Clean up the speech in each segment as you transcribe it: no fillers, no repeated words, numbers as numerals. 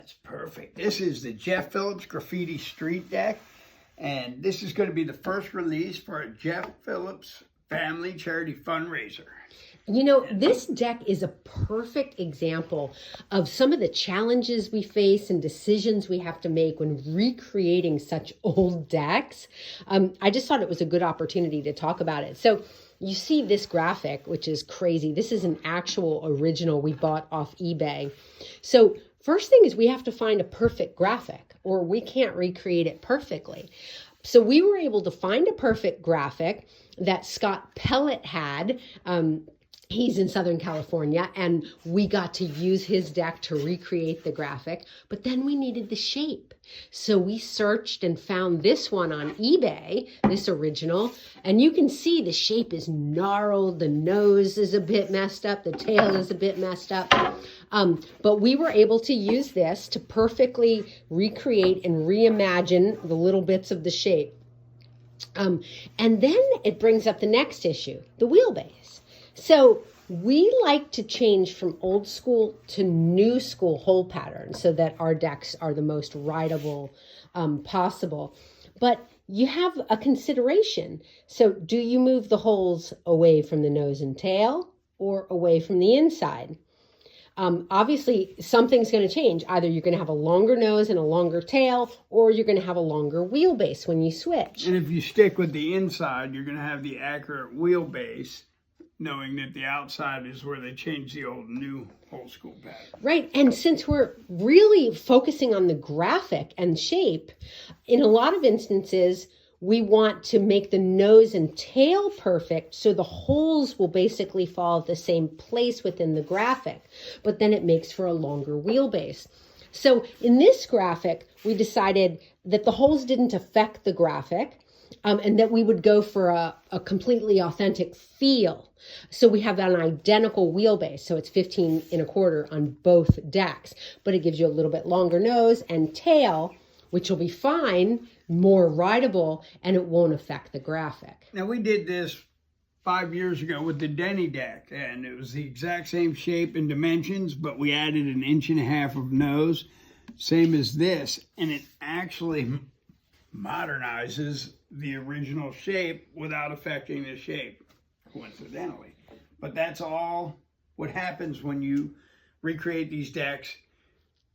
That's perfect. This is the Jeff Phillips Graffiti Street Deck, and this is going to be the first release for a Jeff Phillips Family Charity Fundraiser. You know, this deck is a perfect example of some of the challenges we face and decisions we have to make when recreating such old decks. I just thought it was a good opportunity to talk about it. So you see this graphic, which is crazy. This is an actual original we bought off eBay. So first thing is we have to find a perfect graphic, or we can't recreate it perfectly. So we were able to find a perfect graphic that Scott Pellet had. He's in Southern California, and we got to use his deck to recreate the graphic, but then we needed the shape. So we searched and found this one on eBay, this original, and you can see the shape is gnarled, the nose is a bit messed up, the tail is a bit messed up. But we were able to use this to perfectly recreate and reimagine the little bits of the shape. And then it brings up the next issue, the wheelbase. So we like to change from old school to new school hole patterns so that our decks are the most rideable possible. But you have a consideration. So do you move the holes away from the nose and tail or away from the inside? Obviously, something's going to change. Either you're going to have a longer nose and a longer tail, or you're going to have a longer wheelbase when you switch. And if you stick with the inside, you're going to have the accurate wheelbase, knowing that the outside is where they change the old new old school pattern. Right. And since we're really focusing on the graphic and shape, in a lot of instances, we want to make the nose and tail perfect so the holes will basically fall at the same place within the graphic, but then it makes for a longer wheelbase. So in this graphic, we decided that the holes didn't affect the graphic, and that we would go for a completely authentic feel. So we have an identical wheelbase. So it's 15 1/4 on both decks, but it gives you a little bit longer nose and tail, which will be fine, more rideable, and it won't affect the graphic. Now, we did this 5 years ago with the Denny deck, and it was the exact same shape and dimensions, but we added 1.5 inches of nose, same as this, and it actually modernizes the original shape without affecting the shape, coincidentally. But that's all what happens when you recreate these decks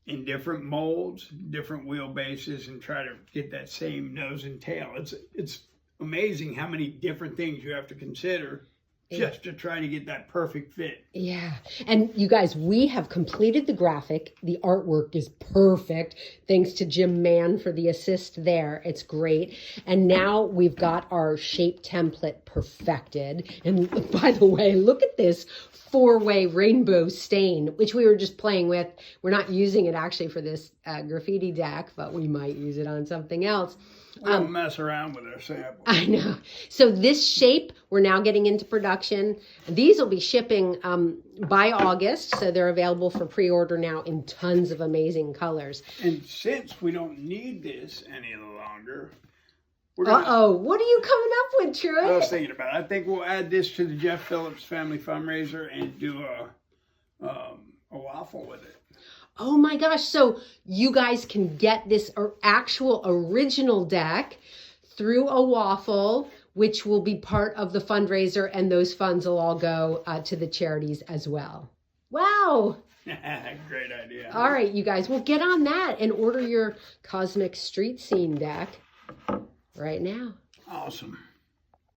in different molds, different wheelbases, and try to get that same nose and tail. It's amazing how many different things you have to consider just to try to get that perfect fit. Yeah. And you guys, we have completed the graphic. The artwork is perfect. Thanks to Jim Mann for the assist there. It's great. And now we've got our shape template perfected. And by the way, look at this 4-way rainbow stain, which we were just playing with. We're not using it actually for this graffiti deck, but we might use it on something else. We don't mess around with our samples. I know. So this shape, we're now getting into production. These will be shipping by August, so they're available for pre-order now in tons of amazing colors. And since we don't need this any longer, What are you coming up with, Troy? I was thinking about it. I think we'll add this to the Jeff Phillips Family Fundraiser and do a waffle with it. Oh my gosh. So you guys can get this actual original deck through a waffle, which will be part of the fundraiser, and those funds will all go to the charities as well. Wow. Great idea. All right, you guys, well, get on that and order your Cosmic Street Scene deck right now. Awesome.